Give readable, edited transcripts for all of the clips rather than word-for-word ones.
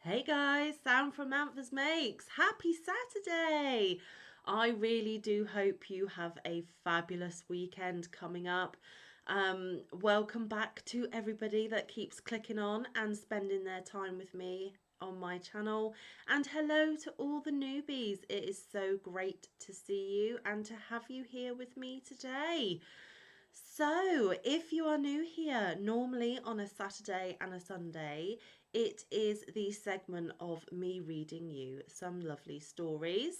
Hey guys, Sam from Manfa's Makes. Happy Saturday! I really do hope you have a fabulous weekend coming up. Welcome back to everybody that keeps clicking on and spending their time with me on my channel. And hello to all the newbies. It is so great to see you and to have you here with me today. So, if you are new here, normally on a Saturday and a Sunday, it is the segment of me reading you some lovely stories.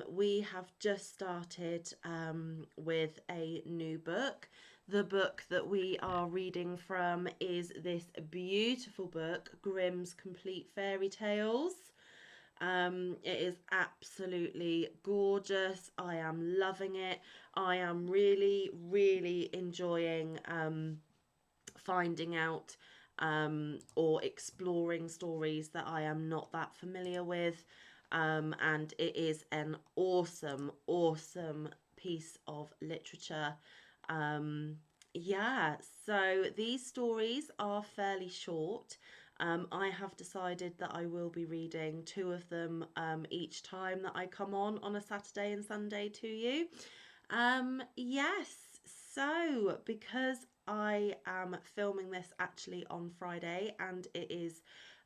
We have just started with a new book. The book that we are reading from is this beautiful book, Grimm's Complete Fairy Tales. It is absolutely gorgeous. I am loving it. I am really, really enjoying finding out or exploring stories that I am not that familiar with. And it is an awesome, awesome piece of literature. Um, yeah, so these stories are fairly short. I have decided that I will be reading two of them each time that I come on a Saturday and Sunday to you. Yes, so because I am filming this actually on Friday and it is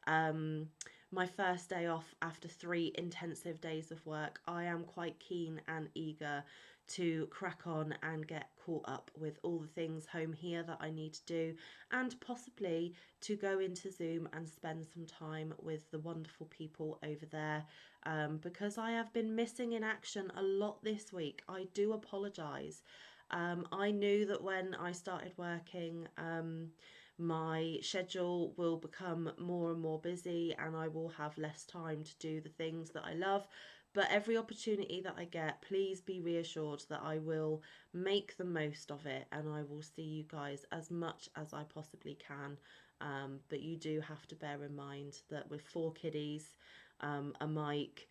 um, my first day off after 3 intensive days of work, I am quite keen and eager to crack on and get caught up with all the things home here that I need to do, and possibly to go into Zoom and spend some time with the wonderful people over there, because I have been missing in action a lot this week. I do apologise. I knew that when I started working, my schedule will become more and more busy and I will have less time to do the things that I love. But every opportunity that I get, please be reassured that I will make the most of it and I will see you guys as much as I possibly can. But you do have to bear in mind that with 4 kiddies, a mic,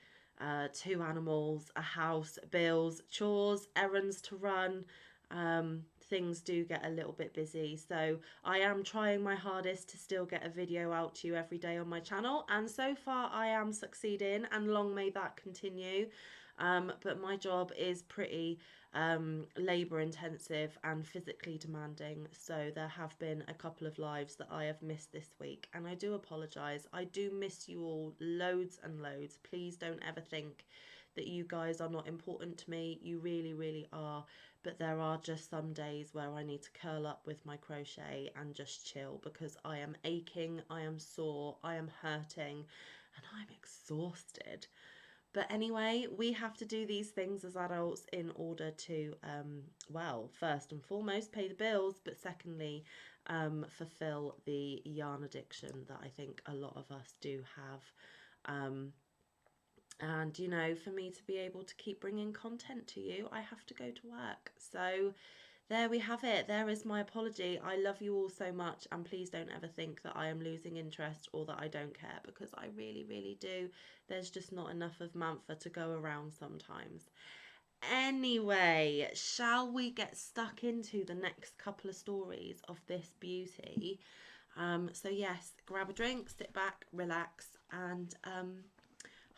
two animals, a house, bills, chores, errands to run, things do get a little bit busy. So I am trying my hardest to still get a video out to you every day on my channel, and so far I am succeeding, and long may that continue. But my job is pretty labour intensive and physically demanding, so there have been a couple of lives that I have missed this week, and I do apologise. I do miss you all loads and loads. Please don't ever think that you guys are not important to me. You really, really are. But there are just some days where I need to curl up with my crochet and just chill because I am aching, I am sore, I am hurting, and I'm exhausted. But anyway, we have to do these things as adults in order to, well, first and foremost, pay the bills, but secondly, fulfill the yarn addiction that I think a lot of us do have. Um, and, you know, for me to be able to keep bringing content to you, I have to go to work. So there we have it. There is my apology. I love you all so much, and please don't ever think that I am losing interest or that I don't care, because I really, really do. There's just not enough of Manfa to go around sometimes. Anyway, shall we get stuck into the next couple of stories of this beauty? So yes, grab a drink, sit back, relax, and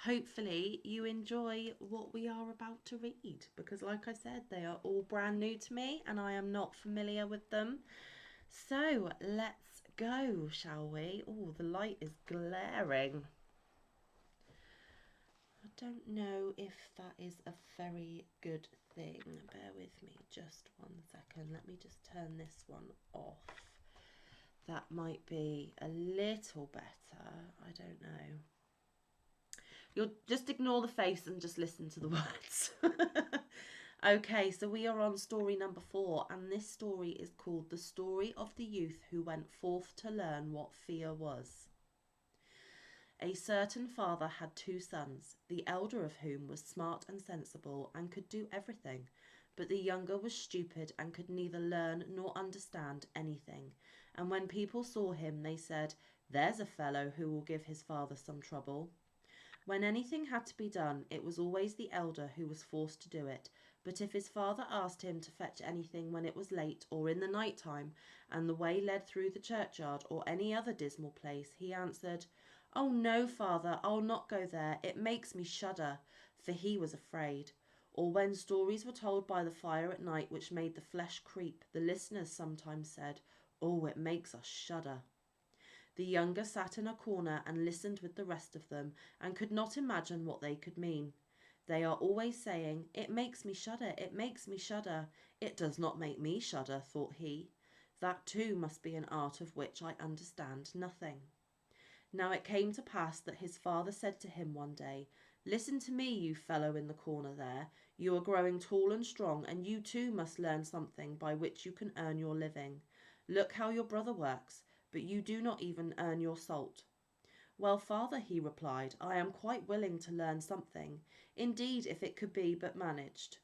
hopefully you enjoy what we are about to read, because like I said, they are all brand new to me and I am not familiar with them. So let's go, shall we? Oh, the light is glaring. I don't know if that is a very good thing. Bear with me just 1 second. Let me just turn this one off. That might be a little better. I don't know. You'll just ignore the face and just listen to the words. Okay, so we are on story number 4, and this story is called The Story of the Youth Who Went Forth to Learn What Fear Was. A certain father had 2 sons, the elder of whom was smart and sensible and could do everything, but the younger was stupid and could neither learn nor understand anything. And when people saw him, they said, "There's a fellow who will give his father some trouble." When anything had to be done, it was always the elder who was forced to do it. But if his father asked him to fetch anything when it was late or in the night time, and the way led through the churchyard or any other dismal place, he answered, "Oh no, father, I'll not go there. It makes me shudder," for he was afraid. Or when stories were told by the fire at night which made the flesh creep, the listeners sometimes said, "Oh, it makes us shudder." The younger sat in a corner and listened with the rest of them, and could not imagine what they could mean. "They are always saying, 'It makes me shudder, it makes me shudder.' It does not make me shudder," thought he. "That too must be an art of which I understand nothing." Now it came to pass that his father said to him one day, "Listen to me, you fellow in the corner there. You are growing tall and strong, and you too must learn something by which you can earn your living. Look how your brother works, but you do not even earn your salt." "Well, father," he replied, "I am quite willing to learn something, indeed, if it could be but managed."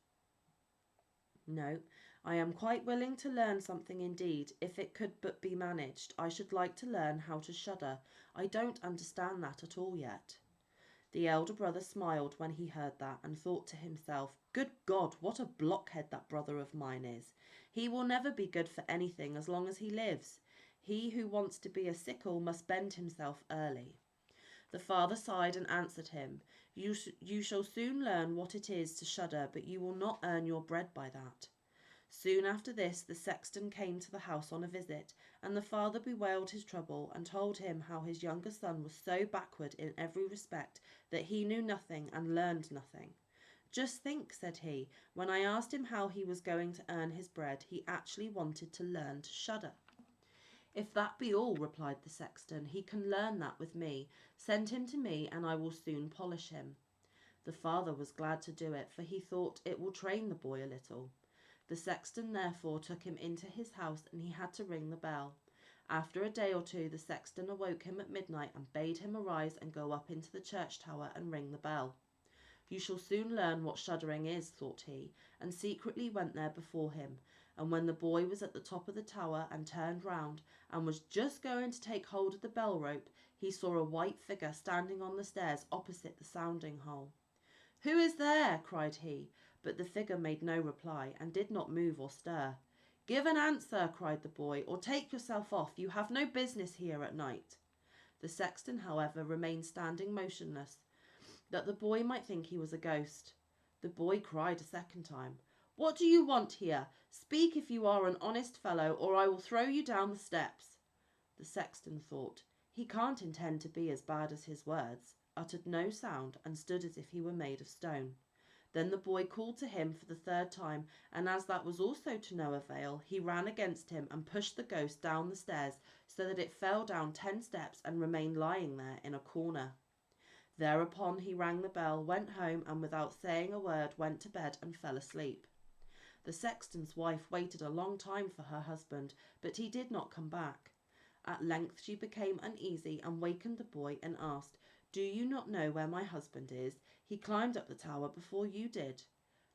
"No, I am quite willing to learn something indeed, if it could but be managed. I should like to learn how to shudder. I don't understand that at all yet." The elder brother smiled when he heard that, and thought to himself, "Good God, what a blockhead that brother of mine is. He will never be good for anything as long as he lives. He who wants to be a sickle must bend himself early." The father sighed and answered him, You shall soon learn what it is to shudder, but you will not earn your bread by that." Soon after this the sexton came to the house on a visit, and the father bewailed his trouble, and told him how his younger son was so backward in every respect that he knew nothing and learned nothing. "Just think," said he, "when I asked him how he was going to earn his bread, he actually wanted to learn to shudder." "If that be all," replied the sexton, "he can learn that with me. Send him to me, and I will soon polish him." The father was glad to do it, for he thought, "It will train the boy a little." The sexton therefore took him into his house, and he had to ring the bell. After a day or two the sexton awoke him at midnight and bade him arise and go up into the church tower and ring the bell. "You shall soon learn what shuddering is," thought he, and secretly went there before him. And when the boy was at the top of the tower and turned round, and was just going to take hold of the bell rope, he saw a white figure standing on the stairs opposite the sounding hole. "Who is there?" cried he, but the figure made no reply, and did not move or stir. "Give an answer," cried the boy, "or take yourself off. You have no business here at night." The sexton, however, remained standing motionless, that the boy might think he was a ghost. The boy cried a second time, "What do you want here? Speak if you are an honest fellow, or I will throw you down the steps." The sexton thought, "He can't intend to be as bad as his words," uttered no sound, and stood as if he were made of stone. Then the boy called to him for the third time, and as that was also to no avail, he ran against him and pushed the ghost down the stairs, so that it fell down 10 steps and remained lying there in a corner. Thereupon he rang the bell, went home, and without saying a word went to bed and fell asleep. The sexton's wife waited a long time for her husband, but he did not come back. At length she became uneasy and wakened the boy and asked, "Do you not know where my husband is? He climbed up the tower before you did."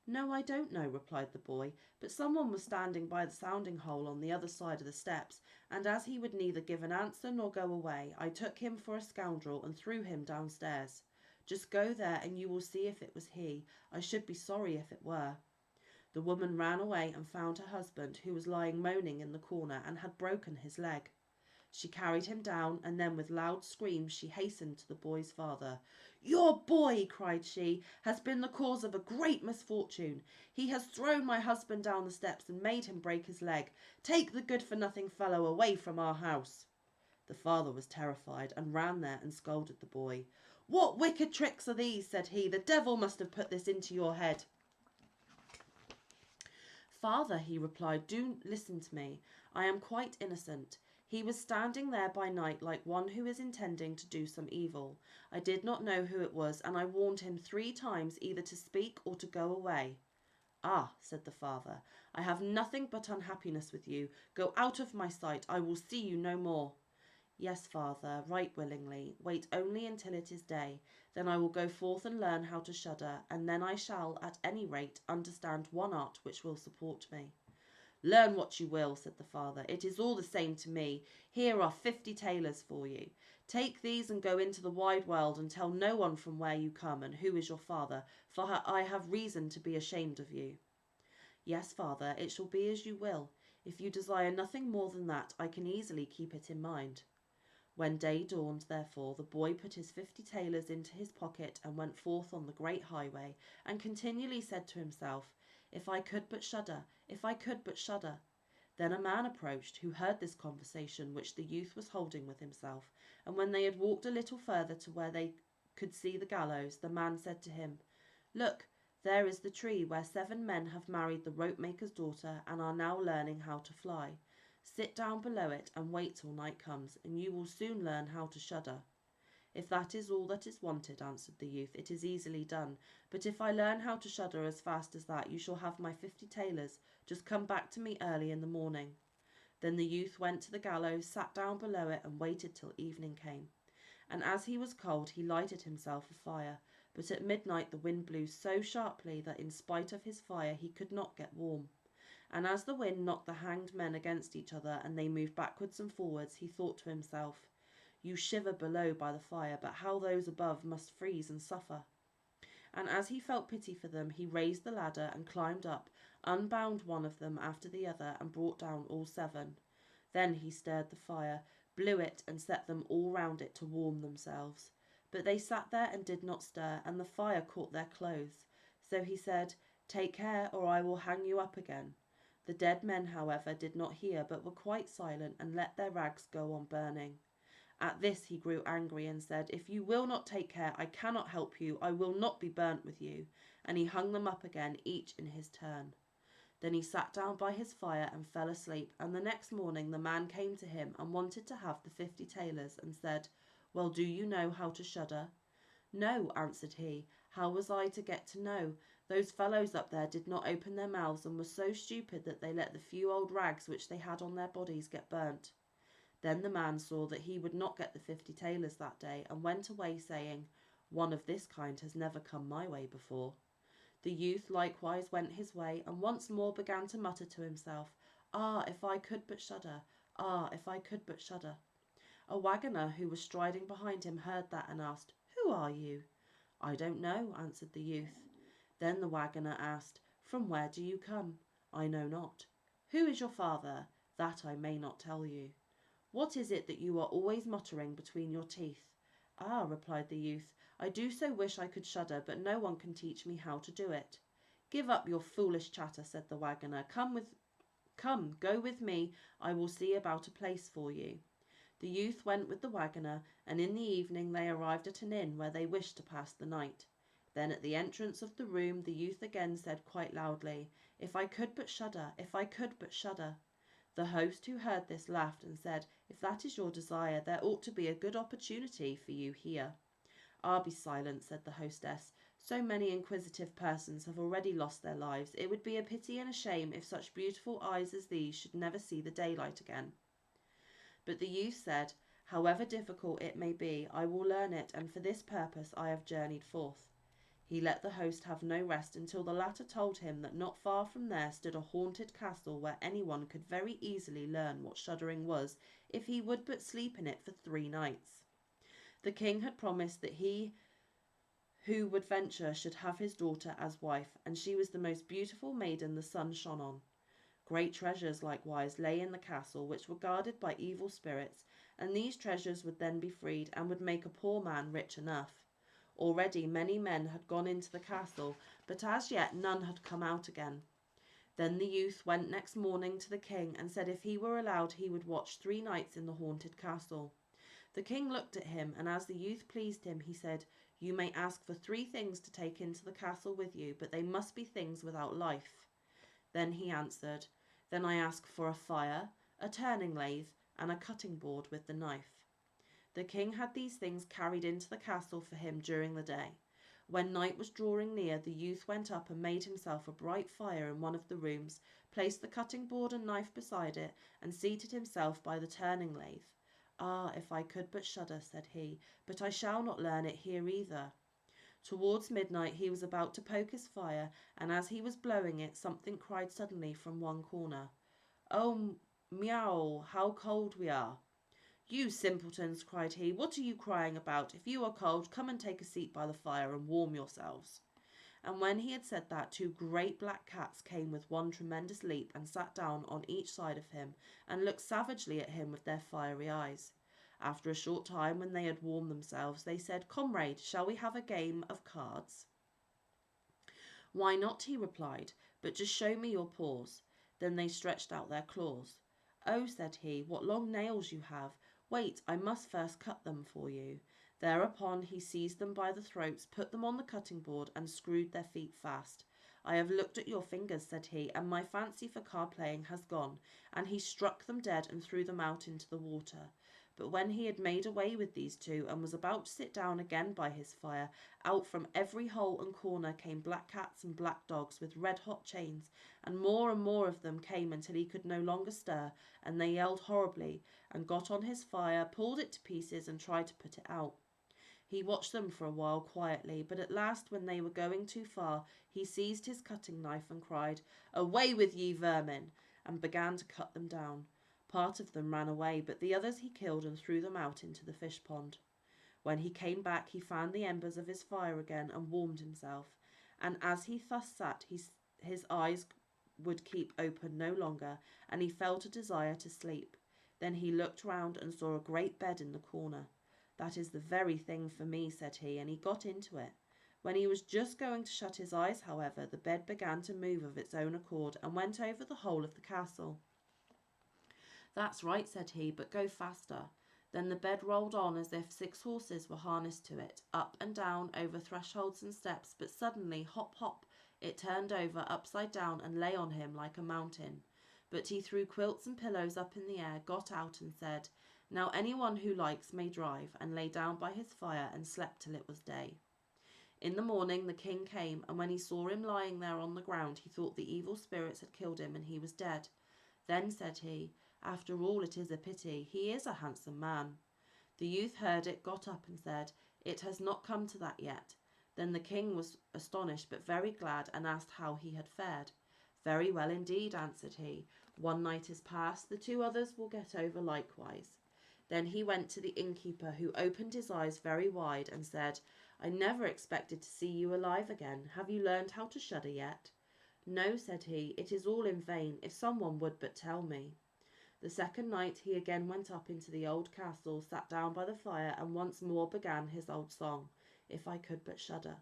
"No, I don't know," replied the boy, "but someone was standing by the sounding hole on the other side of the steps, and as he would neither give an answer nor go away, I took him for a scoundrel and threw him downstairs. Just go there and you will see if it was he. I should be sorry if it were." The woman ran away and found her husband, who was lying moaning in the corner and had broken his leg. She carried him down, and then with loud screams she hastened to the boy's father. "Your boy," cried she, "has been the cause of a great misfortune. He has thrown my husband down the steps and made him break his leg. Take the good-for-nothing fellow away from our house." The father was terrified, and ran there and scolded the boy. "What wicked tricks are these?" said he. "The devil must have put this into your head." "Father," he replied, "do listen to me. I am quite innocent. He was standing there by night like one who is intending to do some evil. I did not know who it was, and I warned him 3 times either to speak or to go away." "Ah," said the father, "I have nothing but unhappiness with you. Go out of my sight. I will see you no more." "Yes, father, right willingly. Wait only until it is day. Then I will go forth and learn how to shudder, and then I shall, at any rate, understand one art which will support me." "Learn what you will," said the father, "it is all the same to me. Here are 50 tailors for you. Take these and go into the wide world, and tell no one from where you come and who is your father, for I have reason to be ashamed of you." "Yes, father, it shall be as you will. If you desire nothing more than that, I can easily keep it in mind." When day dawned, therefore, the boy put his 50 thalers into his pocket and went forth on the great highway, and continually said to himself, "If I could but shudder, if I could but shudder." Then a man approached, who heard this conversation which the youth was holding with himself, and when they had walked a little further to where they could see the gallows, the man said to him, "Look, there is the tree where 7 men have married the ropemaker's daughter and are now learning how to fly. Sit down below it and wait till night comes, and you will soon learn how to shudder." "If that is all that is wanted," answered the youth, "it is easily done. But if I learn how to shudder as fast as that, you shall have my 50 thalers. Just come back to me early in the morning." Then the youth went to the gallows, sat down below it, and waited till evening came. And as he was cold, he lighted himself a fire. But at midnight the wind blew so sharply that in spite of his fire he could not get warm. And as the wind knocked the hanged men against each other, and they moved backwards and forwards, he thought to himself, "You shiver below by the fire, but how those above must freeze and suffer." And as he felt pity for them, he raised the ladder and climbed up, unbound one of them after the other, and brought down all 7. Then he stirred the fire, blew it, and set them all round it to warm themselves. But they sat there and did not stir, and the fire caught their clothes. So he said, "Take care, or I will hang you up again." The dead men, however, did not hear, but were quite silent, and let their rags go on burning. At this he grew angry and said, "If you will not take care, I cannot help you. I will not be burnt with you." And he hung them up again, each in his turn. Then he sat down by his fire and fell asleep, and the next morning the man came to him and wanted to have the 50 thalers, and said, "Well, do you know how to shudder?" "No," answered he. "How was I to get to know? Those fellows up there did not open their mouths, and were so stupid that they let the few old rags which they had on their bodies get burnt." Then the man saw that he would not get the 50 thalers that day, and went away saying, "One of this kind has never come my way before." The youth likewise went his way, and once more began to mutter to himself, "Ah, if I could but shudder! Ah, if I could but shudder!" A waggoner who was striding behind him heard that, and asked, "Who are you?" "I don't know," answered the youth. Then the waggoner asked, "From where do you come?" "I know not." "Who is your father?" "That I may not tell you." "What is it that you are always muttering between your teeth?" "Ah," replied the youth, "I do so wish I could shudder, but no one can teach me how to do it." "Give up your foolish chatter," said the waggoner. Come, go with me, I will see about a place for you." The youth went with the waggoner, and in the evening they arrived at an inn where they wished to pass the night. Then at the entrance of the room the youth again said quite loudly, "If I could but shudder, if I could but shudder." The host, who heard this, laughed and said, "If that is your desire, there ought to be a good opportunity for you here." "Ah, be silent," said the hostess. "So many inquisitive persons have already lost their lives. It would be a pity and a shame if such beautiful eyes as these should never see the daylight again." But the youth said, "However difficult it may be, I will learn it, and for this purpose I have journeyed forth." He let the host have no rest until the latter told him that not far from there stood a haunted castle where anyone could very easily learn what shuddering was if he would but sleep in it for 3 nights. The king had promised that he who would venture should have his daughter as wife, and she was the most beautiful maiden the sun shone on. Great treasures likewise lay in the castle, which were guarded by evil spirits, and these treasures would then be freed and would make a poor man rich enough. Already many men had gone into the castle, but as yet none had come out again. Then the youth went next morning to the king and said if he were allowed he would watch 3 nights in the haunted castle. The king looked at him, and as the youth pleased him, he said, "You may ask for 3 things to take into the castle with you, but they must be things without life." Then he answered, "Then I ask for a fire, a turning lathe, and a cutting board with the knife." The king had these things carried into the castle for him during the day. When night was drawing near, the youth went up and made himself a bright fire in one of the rooms, placed the cutting board and knife beside it, and seated himself by the turning lathe. "Ah, if I could but shudder," said he, "but I shall not learn it here either." Towards midnight he was about to poke his fire, and as he was blowing it, something cried suddenly from one corner, "Oh, meow, how cold we are!" "You simpletons," cried he, "what are you crying about? If you are cold, come and take a seat by the fire and warm yourselves." And when he had said that, 2 great black cats came with one tremendous leap and sat down on each side of him, and looked savagely at him with their fiery eyes. After a short time, when they had warmed themselves, they said, "Comrade, shall we have a game of cards?" "Why not?" he replied, "but just show me your paws." Then they stretched out their claws. "Oh," said he, "what long nails you have! Wait, I must first cut them for you." Thereupon he seized them by the throats, put them on the cutting board, and screwed their feet fast. "I have looked at your fingers," said he, "and my fancy for card playing has gone," and he struck them dead and threw them out into the water. But when he had made away with these two, and was about to sit down again by his fire, out from every hole and corner came black cats and black dogs with red-hot chains, and more of them came until he could no longer stir, and they yelled horribly, and got on his fire, pulled it to pieces, and tried to put it out. He watched them for a while quietly, but at last, when they were going too far, he seized his cutting knife and cried, "Away with ye, vermin!" and began to cut them down. Part of them ran away, but the others he killed and threw them out into the fish pond. When he came back, he fanned the embers of his fire again and warmed himself, and as he thus sat, his eyes would keep open no longer, and he felt a desire to sleep. Then he looked round and saw a great bed in the corner. "That is the very thing for me," said he, and he got into it. When he was just going to shut his eyes, however, the bed began to move of its own accord and went over the whole of the castle. "That's right," said he, "but go faster." Then the bed rolled on as if 6 horses were harnessed to it, up and down, over thresholds and steps, but suddenly, hop, hop, it turned over upside down and lay on him like a mountain. But he threw quilts and pillows up in the air, got out and said, "Now anyone who likes may drive," and lay down by his fire and slept till it was day. In the morning the king came, and when he saw him lying there on the ground, he thought the evil spirits had killed him and he was dead. Then said he, "After all, it is a pity. He is a handsome man." The youth heard it, got up and said, "It has not come to that yet." Then the king was astonished but very glad, and asked how he had fared. "Very well indeed," answered he. "One night is past, the 2 others will get over likewise." Then he went to the innkeeper, who opened his eyes very wide and said, "I never expected to see you alive again. Have you learned how to shudder yet?" "No," said he, "it is all in vain. If someone would but tell me." The second night he again went up into the old castle, sat down by the fire, and once more began his old song, "If I could but shudder."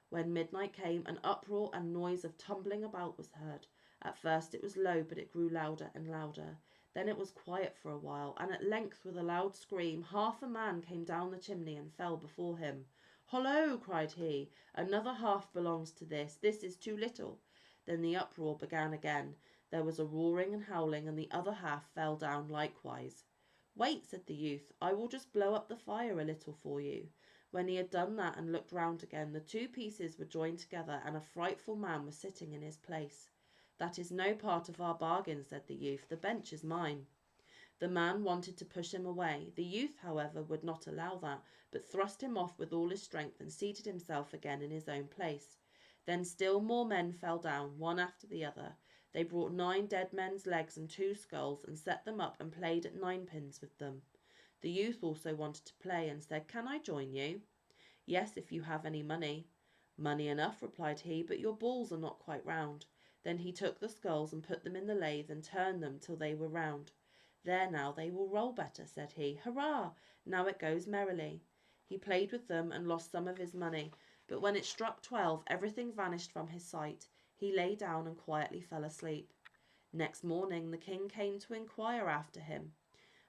When midnight came, an uproar and noise of tumbling about was heard. At first it was low, but it grew louder and louder. Then it was quiet for a while, and at length, with a loud scream, half a man came down the chimney and fell before him. "Hollo!" cried he, "another half belongs to this. This is too little." Then the uproar began again. There was a roaring and howling, and the other half fell down likewise. "Wait," said the youth, "I will just blow up the fire a little for you." When he had done that and looked round again, the 2 pieces were joined together, and a frightful man was sitting in his place. "That is no part of our bargain," said the youth. "The bench is mine." The man wanted to push him away. The youth, however, would not allow that, but thrust him off with all his strength and seated himself again in his own place. Then still more men fell down, one after the other. They brought 9 dead men's legs and 2 skulls, and set them up and played at ninepins with them. The youth also wanted to play, and said, "Can I join you?" "Yes, if you have any money." "Money enough," replied he, "but your balls are not quite round." Then he took the skulls and put them in the lathe and turned them till they were round. "There now, they will roll better," said he. "Hurrah! Now it goes merrily." He played with them and lost some of his money, but when it struck 12, everything vanished from his sight. He lay down and quietly fell asleep. Next morning the king came to inquire after him.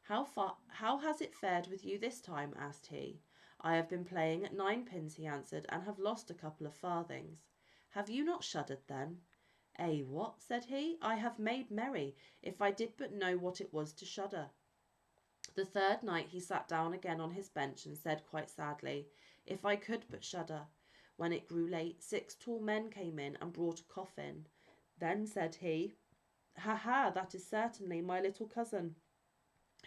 How has it fared with you this time?" asked he. "I have been playing at ninepins," he answered, "and have lost a couple of farthings." "Have you not shuddered then?" "Eh, what?" said he. "I have made merry. If I did but know what it was to shudder." The third night he sat down again on his bench and said quite sadly, "If I could but shudder." When it grew late, 6 tall men came in and brought a coffin. Then said he, "Ha ha, that is certainly my little cousin,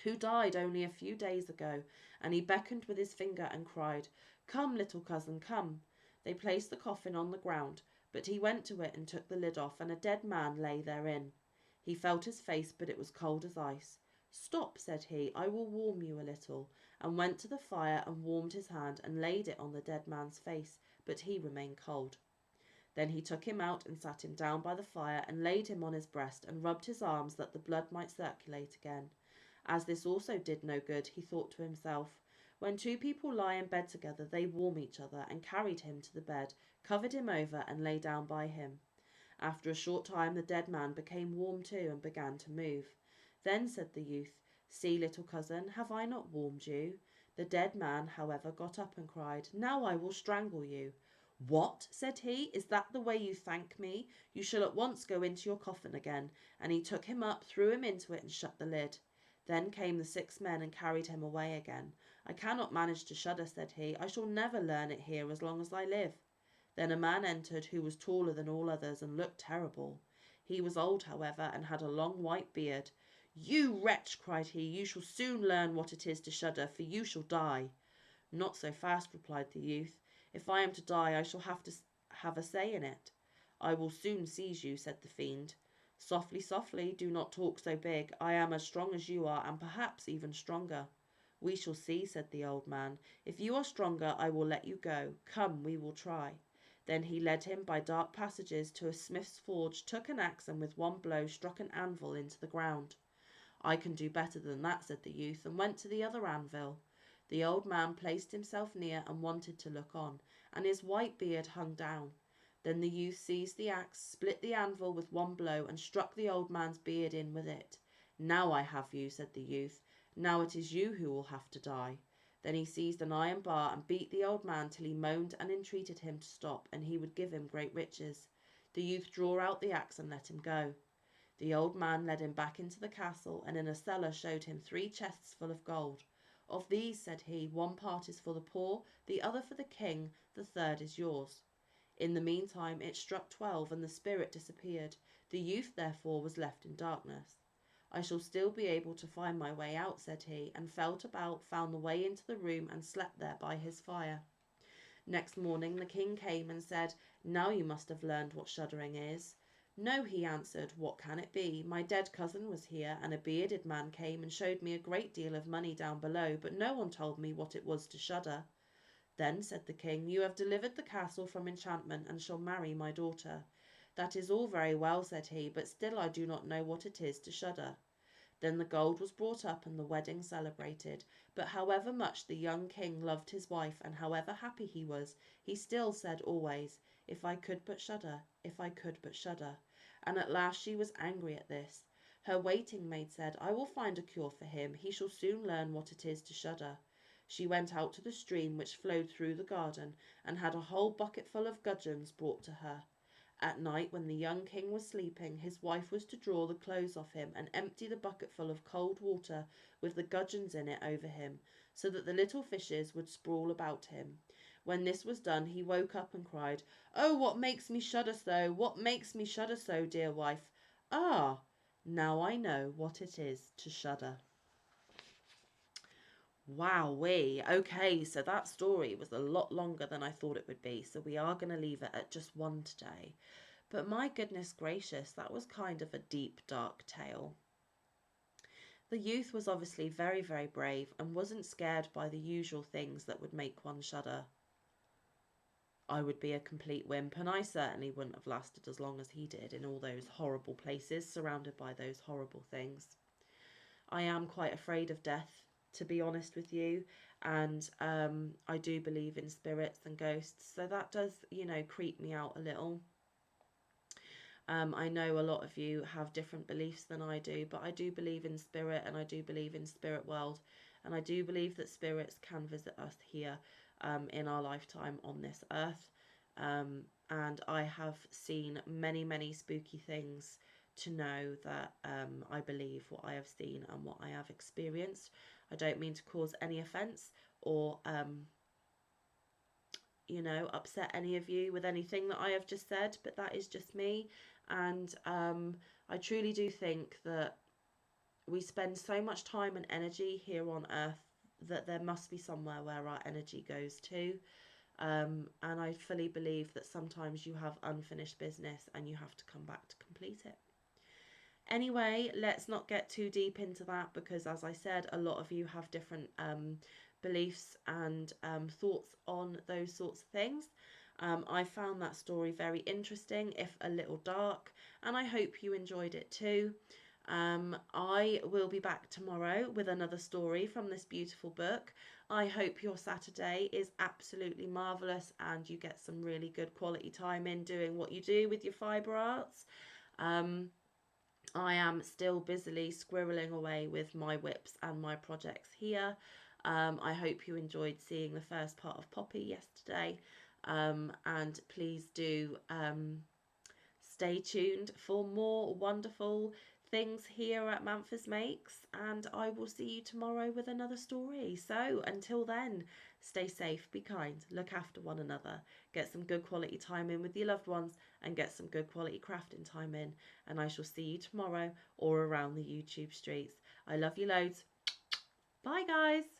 who died only a few days ago," and he beckoned with his finger and cried, "Come, little cousin, come." They placed the coffin on the ground, but he went to it and took the lid off, and a dead man lay therein. He felt his face, but it was cold as ice. "Stop," said he, "I will warm you a little," and went to the fire and warmed his hand and laid it on the dead man's face, but he remained cold. Then he took him out and sat him down by the fire and laid him on his breast and rubbed his arms that the blood might circulate again. As this also did no good, he thought to himself, when two people lie in bed together, they warm each other, and carried him to the bed, covered him over, and lay down by him. After a short time the dead man became warm too, and began to move. Then said the youth, see, little cousin, have I not warmed you? The dead man, however, got up and cried, now I will strangle you. What, said he, is that the way you thank me? You shall at once go into your coffin again. And he took him up, threw him into it, and shut the lid. Then came the 6 men and carried him away again. I cannot manage to shudder, said he. I shall never learn it here as long as I live. Then a man entered who was taller than all others and looked terrible. He was old, however, and had a long white beard. You wretch, cried he, you shall soon learn what it is to shudder, for you shall die. Not so fast, replied the youth. If I am to die, I shall have to have a say in it. I will soon seize you, said the fiend. Softly, softly, do not talk so big. I am as strong as you are, and perhaps even stronger. We shall see, said the old man. If you are stronger, I will let you go. Come, we will try. Then he led him by dark passages to a smith's forge, took an axe, and with one blow struck an anvil into the ground. I can do better than that, said the youth, and went to the other anvil. The old man placed himself near and wanted to look on, and his white beard hung down. Then the youth seized the axe, split the anvil with one blow, and struck the old man's beard in with it. Now I have you, said the youth. Now it is you who will have to die. Then he seized an iron bar and beat the old man till he moaned and entreated him to stop, and he would give him great riches. The youth drew out the axe and let him go. The old man led him back into the castle, and in a cellar showed him 3 chests full of gold. Of these, said he, one part is for the poor, the other for the king, the third is yours. In the meantime it struck 12, and the spirit disappeared. The youth, therefore, was left in darkness. I shall still be able to find my way out, said he, and felt about, found the way into the room, and slept there by his fire. Next morning the king came and said, now you must have learned what shuddering is. No, he answered, what can it be? My dead cousin was here, and a bearded man came and showed me a great deal of money down below, but no one told me what it was to shudder. Then, said the king, you have delivered the castle from enchantment, and shall marry my daughter. That is all very well, said he, but still I do not know what it is to shudder. Then the gold was brought up and the wedding celebrated. But however much the young king loved his wife, and however happy he was, he still said always, if I could but shudder, if I could but shudder. And at last she was angry at this. Her waiting maid said, I will find a cure for him. He shall soon learn what it is to shudder. She went out to the stream which flowed through the garden, and had a whole bucketful of gudgeons brought to her. At night, when the young king was sleeping, his wife was to draw the clothes off him and empty the bucketful of cold water with the gudgeons in it over him, so that the little fishes would sprawl about him. When this was done, he woke up and cried, oh, what makes me shudder so? What makes me shudder so, dear wife? Ah, now I know what it is to shudder. Wowee. Okay, so that story was a lot longer than I thought it would be, so we are going to leave it at just 1 today. But my goodness gracious, that was kind of a deep, dark tale. The youth was obviously very, very brave and wasn't scared by the usual things that would make one shudder. I would be a complete wimp, and I certainly wouldn't have lasted as long as he did in all those horrible places surrounded by those horrible things. I am quite afraid of death, to be honest with you, and I do believe in spirits and ghosts, so that does, creep me out a little. I know a lot of you have different beliefs than I do, but I do believe in spirit, and I do believe in spirit world, and I do believe that spirits can visit us here in our lifetime on this earth, and I have seen many, many spooky things to know that I believe what I have seen and what I have experienced. I don't mean to cause any offence or upset any of you with anything that I have just said, but that is just me. And I truly do think that we spend so much time and energy here on earth that there must be somewhere where our energy goes to. And I fully believe that sometimes you have unfinished business and you have to come back to complete it. Anyway, let's not get too deep into that, because as I said, a lot of you have different beliefs and thoughts on those sorts of things. I found that story very interesting, if a little dark, and I hope you enjoyed it too. I will be back tomorrow with another story from this beautiful book. I hope your Saturday is absolutely marvellous and you get some really good quality time in doing what you do with your fibre arts. Um, I am still busily squirreling away with my whips and my projects here. I hope you enjoyed seeing the first part of Poppy yesterday. And please do stay tuned for more wonderful things here at Manfa's Makes. And I will see you tomorrow with another story. So until then, stay safe, be kind, look after one another, get some good quality time in with your loved ones, and get some good quality crafting time in. And I shall see you tomorrow or around the YouTube streets. I love you loads. Bye, guys.